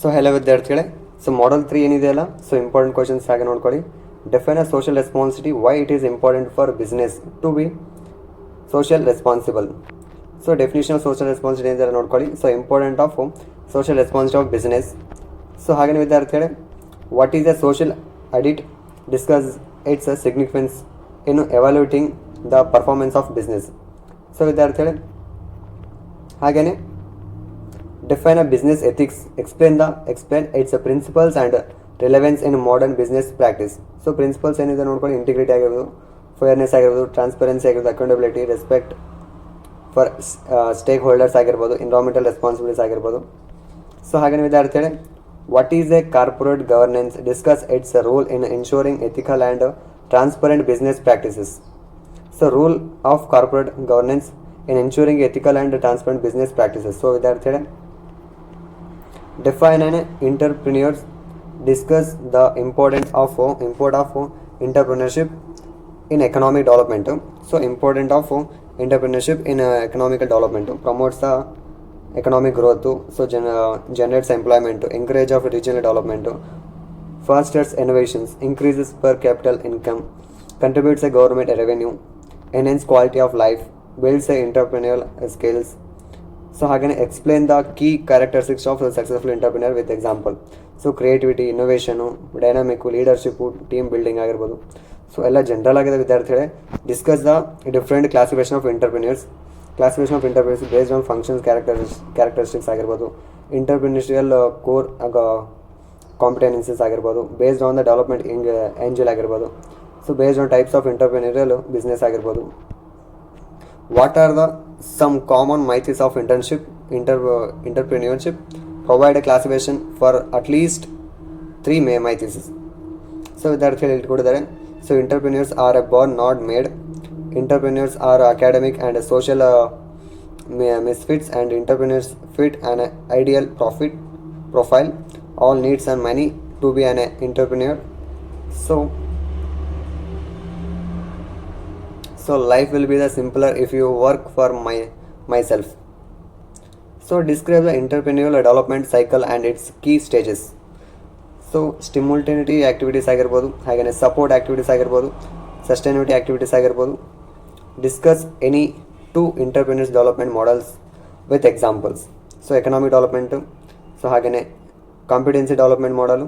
So hello ವಿದ್ಯಾರ್ಥಿಗಳೇ, so model 3 ಏನಿದೆಯಲ್ಲ, so important questions ಹಾಗೆ ನೋಡ್ಕೊಳ್ಳಿ. Define a social responsibility, why it is important for business to be social responsible. So definition of social responsibility ಏನಿದೆ ನೋಡ್ಕೊಳ್ಳಿ. So important of social responsibility of business. So ಹಾಗೆ ವಿದ್ಯಾರ್ಥಿಗಳೇ, what is a social audit, discuss its significance in evaluating the performance of business. So ವಿದ್ಯಾರ್ಥಿಗಳೇ, ಹಾಗೆಯೇ define a business ethics, explain its principles and relevance in modern business practice. So principles ಏನಿದೆ ನೋಡ್ಕೊಳ್ಳಿ, integrity ಆಗಿರ್ಬೋದು, fairness ಆಗಿರ್ಬೋದು, transparency ಆಗಿರ್ಬೋದು, accountability, respect for stake holders ಆಗಿರ್ಬೋದು, environmental responsibilities ಆಗಿರ್ಬೋದು. So ಹಾಗೆ ವಿದ್ಯಾರ್ಥಿಗಳೇ, what is A corporate governance, discuss it's role in ensuring ethical and transparent business practices. So rule of corporate governance in ensuring ethical and transparent business practices. So ವಿದ್ಯಾರ್ಥಿಗಳೇ, define an entrepreneurs, discuss the import of entrepreneurship in economic development. So important of entrepreneurship in economical development, promotes the economic growth, so generates employment, encourage of regional development, fosters innovations, increases per capital income, contributes a government revenue, enhance quality of life, builds a entrepreneurial skills. So ಹಾಗೆಯೇ explain the key characteristics of successful entrepreneur with example. So creativity, innovation, dynamic, leadership, team building ಆಗಿರ್ಬೋದು. So ಎಲ್ಲ general ಆಗಿದೆ ವಿದ್ಯಾರ್ಥಿಗಳೇ. Discuss the different classification of entrepreneurs based on functions, characteristics ಆಗಿರ್ಬೋದು, entrepreneurial core competencies ಆಗಿರ್ಬೋದು, based on the development angel ಆಗಿರ್ಬೋದು. So based on types of entrepreneurial business ಆಗಿರ್ಬೋದು. What are the some common myths of entrepreneurship? Provide a classification for at least 3 myths. So ವಿದ್ಯಾರ್ಥಿಗಳು ಇಲ್ಲಿ ಕೊಟ್ಟಿದ್ದಾರೆ. So entrepreneurs are born not made, entrepreneurs are academic and social misfits, and entrepreneurs fit an ideal profit profile, all needs and money to be an entrepreneur. So life will be the simpler if you work for myself. So describe the entrepreneurial development cycle and its key stages. So stimulative activities ಆಗಿರ್ಬೋದು, ಹಾಗೆಯೇ support activities ಆಗಿರ್ಬೋದು, sustainability activities ಆಗಿರ್ಬೋದು. Discuss any 2 entrepreneurs development models with examples. So economic development, so ಹಾಗೆಯೇ competency development ಮಾಡಲು,